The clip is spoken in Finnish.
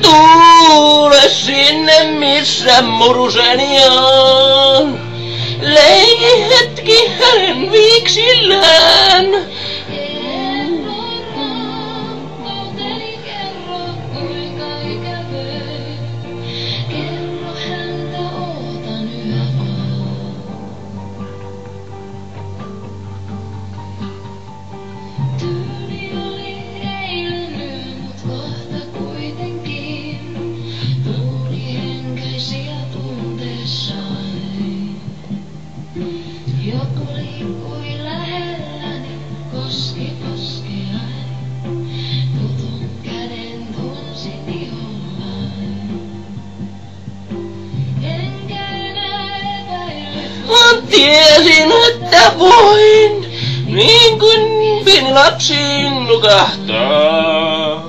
Tuule sinne, missä muruseni on. Leiki hetki hänen viiksillään. Joku liikkui lähelläni, koski koskeain. Tutun käden tunsin ihollani. Enkä enää epäillyt, Mä tiesin, että voin, niin kuin pieni lapsi nukahtaa.